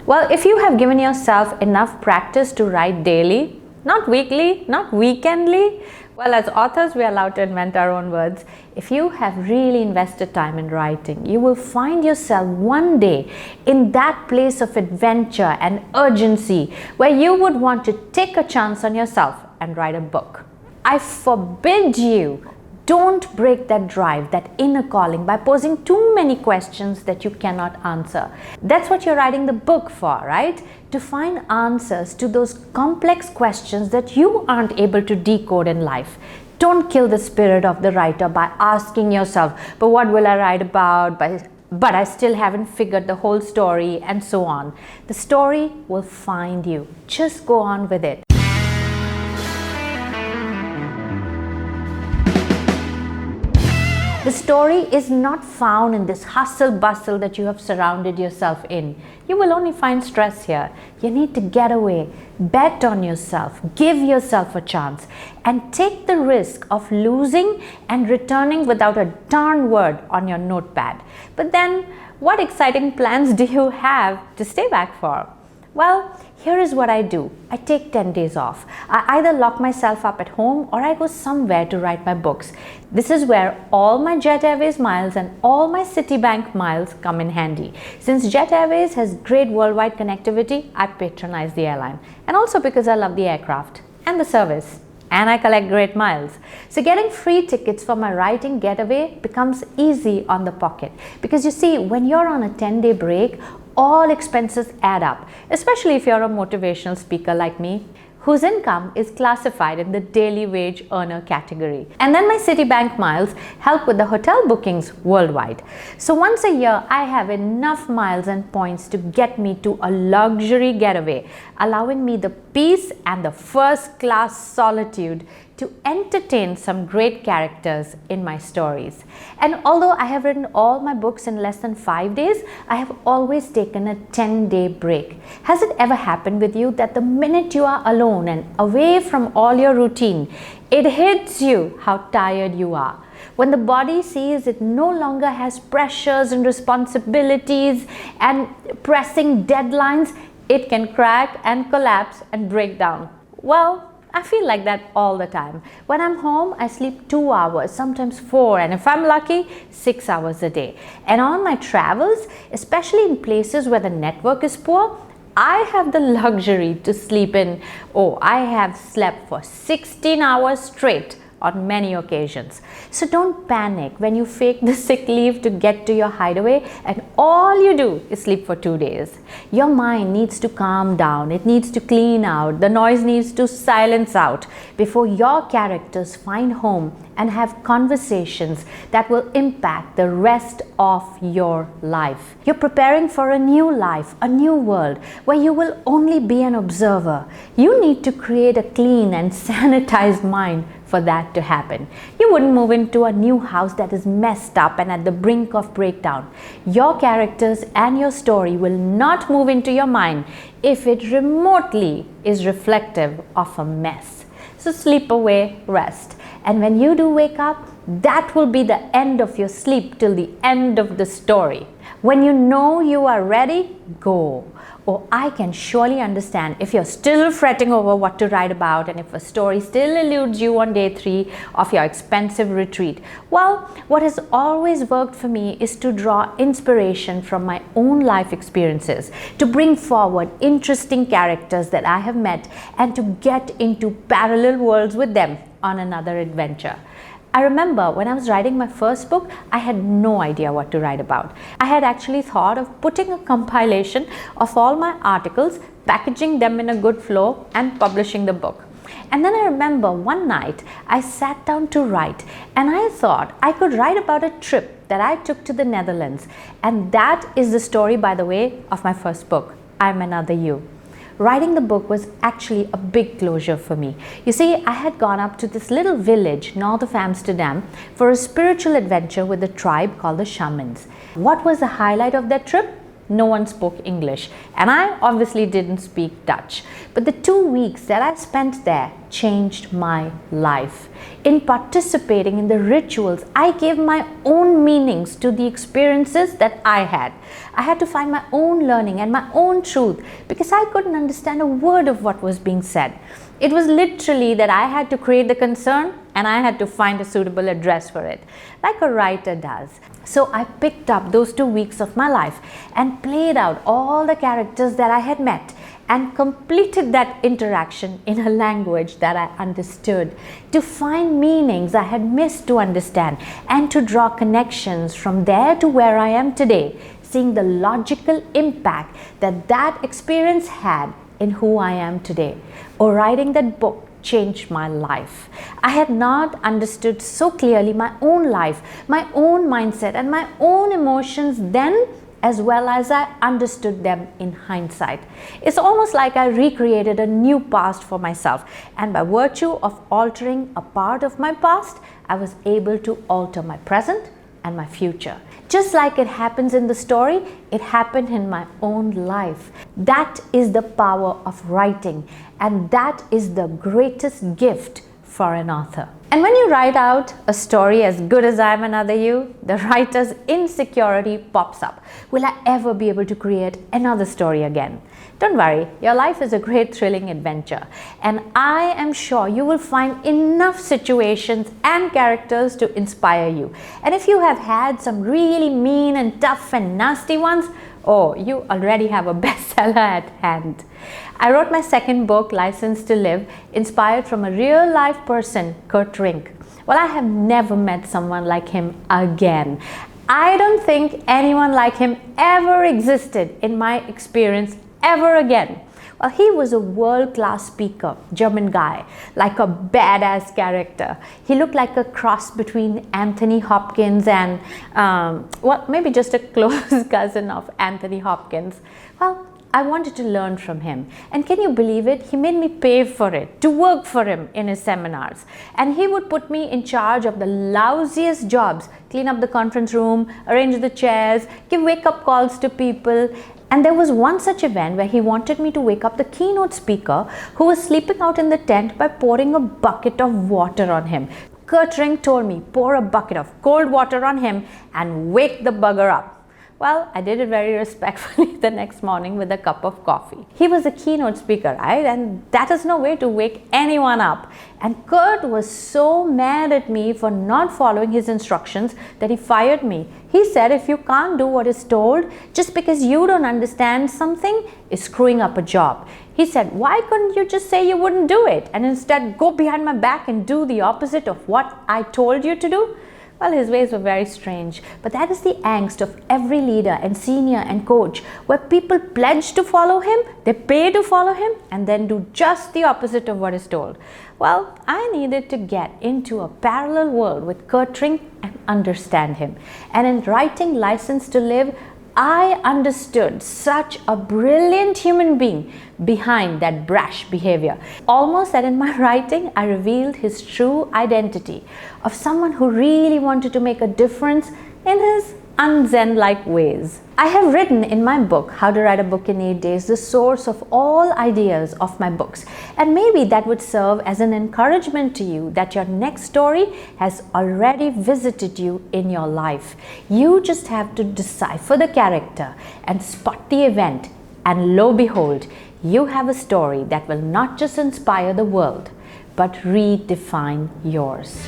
Well, if you have given yourself enough practice to write daily, not weekly, not weekendly, well, as authors, we are allowed to invent our own words. If you have really invested time in writing, you will find yourself one day in that place of adventure and urgency where you would want to take a chance on yourself and write a book. I forbid you, don't break that drive, that inner calling, by posing too many questions that you cannot answer. That's what you're writing the book for, right? To find answers to those complex questions that you aren't able to decode in life. Don't kill the spirit of the writer by asking yourself, but what will I write about? But I still haven't figured the whole story, and so on. The story will find you. Just go on with it. The story is not found in this hustle bustle that you have surrounded yourself in. You will only find stress here. You need to get away, bet on yourself, give yourself a chance, and take the risk of losing and returning without a darn word on your notepad. But then, what exciting plans do you have to stay back for? Well, here is what I do. I take 10 days off. I either lock myself up at home or I go somewhere to write my books. This is where all my Jet Airways miles and all my Citibank miles come in handy. Since Jet Airways has great worldwide connectivity, I patronize the airline. And also because I love the aircraft and the service. And I collect great miles. So getting free tickets for my writing getaway becomes easy on the pocket. Because you see, when you're on a 10-day break, all expenses add up, especially if you're a motivational speaker like me, whose income is classified in the daily wage earner category. And then my Citibank miles help with the hotel bookings worldwide. So once a year, I have enough miles and points to get me to a luxury getaway, allowing me the peace and the first-class solitude to entertain some great characters in my stories. And although I have written all my books in less than 5 days, I have always taken a 10-day break. Has it ever happened with you that the minute you are alone and away from all your routine, it hits you how tired you are? When the body sees it no longer has pressures and responsibilities and pressing deadlines, it can crack and collapse and break down. Well, I feel like that all the time. When I'm home, I sleep 2 hours, sometimes 4, and if I'm lucky, 6 hours a day. And on my travels, especially in places where the network is poor, I have the luxury to sleep in. Oh, I have slept for 16 hours straight on many occasions. So don't panic when you fake the sick leave to get to your hideaway and all you do is sleep for 2 days. Your mind needs to calm down, it needs to clean out, the noise needs to silence out before your characters find home and have conversations that will impact the rest of your life. You're preparing for a new life, a new world where you will only be an observer. You need to create a clean and sanitized mind for that to happen. You wouldn't move into a new house that is messed up and at the brink of breakdown. Your characters and your story will not move into your mind if it remotely is reflective of a mess. So sleep away, rest. And when you do wake up, that will be the end of your sleep till the end of the story. When you know you are ready, go. Or I can surely understand if you're still fretting over what to write about and if a story still eludes you on day 3 of your expensive retreat. Well, what has always worked for me is to draw inspiration from my own life experiences, to bring forward interesting characters that I have met and to get into parallel worlds with them on another adventure. I remember when I was writing my first book, I had no idea what to write about. I had actually thought of putting a compilation of all my articles, packaging them in a good flow and publishing the book. And then I remember one night I sat down to write and I thought I could write about a trip that I took to the Netherlands. And that is the story, by the way, of my first book, I'm Another You. Writing the book was actually a big closure for me. You see, I had gone up to this little village north of Amsterdam for a spiritual adventure with a tribe called the Shamans. What was the highlight of that trip? no one spoke English, and I obviously didn't speak Dutch. But the 2 weeks that I spent there changed my life. In participating in the rituals, I gave my own meanings to the experiences that I had. I had to find my own learning and my own truth because I couldn't understand a word of what was being said. It was literally that I had to create the concern and I had to find a suitable address for it, like a writer does. So I picked up those 2 weeks of my life and played out all the characters that I had met and completed that interaction in a language that I understood, to find meanings I had missed to understand and to draw connections from there to where I am today, seeing the logical impact that that experience had in who I am today. Or writing that book changed my life. I had not understood so clearly my own life, my own mindset and my own emotions then, as well as I understood them in hindsight. It's almost like I recreated a new past for myself, and by virtue of altering a part of my past, I was able to alter my present and my future. Just like it happens in the story, it happened in my own life. That is the power of writing, and that is the greatest gift for an author. And when you write out a story as good as I Am Another You, the writer's insecurity pops up. Will I ever be able to create another story again? Don't worry, your life is a great thrilling adventure, and I am sure you will find enough situations and characters to inspire you. And if you have had some really mean and tough and nasty ones, oh, you already have a bestseller at hand. I wrote my second book, License to Live, inspired from a real life person, Kurt Rink. Well, I have never met someone like him again. I don't think anyone like him ever existed in my experience ever again. Well, he was a world-class speaker, German guy, like a badass character. He looked like a cross between Anthony Hopkins and, well, maybe just a close cousin of Anthony Hopkins. Well, I wanted to learn from him. And can you believe it? He made me pay for it, to work for him in his seminars. And he would put me in charge of the lousiest jobs, clean up the conference room, arrange the chairs, give wake-up calls to people. And there was one such event where he wanted me to wake up the keynote speaker who was sleeping out in the tent by pouring a bucket of water on him. Kurt Rink told me, pour a bucket of cold water on him and wake the bugger up. Well, I did it very respectfully the next morning with a cup of coffee. He was a keynote speaker, right? And that is no way to wake anyone up. And Kurt was so mad at me for not following his instructions that he fired me. He said if you can't do what is told, just because you don't understand something is screwing up a job. He said, why couldn't you just say you wouldn't do it and instead go behind my back and do the opposite of what I told you to do? Well, his ways were very strange, but that is the angst of every leader and senior and coach, where people pledge to follow him, they pay to follow him, and then do just the opposite of what is told. Well, I needed to get into a parallel world with Kurt Rink and understand him. And in writing License to Live, I understood such a brilliant human being behind that brash behavior. Almost that in my writing, I revealed his true identity of someone who really wanted to make a difference in his un-Zen-like ways. I have written in my book, How to Write a Book in 8 Days, the source of all ideas of my books. And maybe that would serve as an encouragement to you that your next story has already visited you in your life. You just have to decipher the character and spot the event. And lo and behold, you have a story that will not just inspire the world, but redefine yours.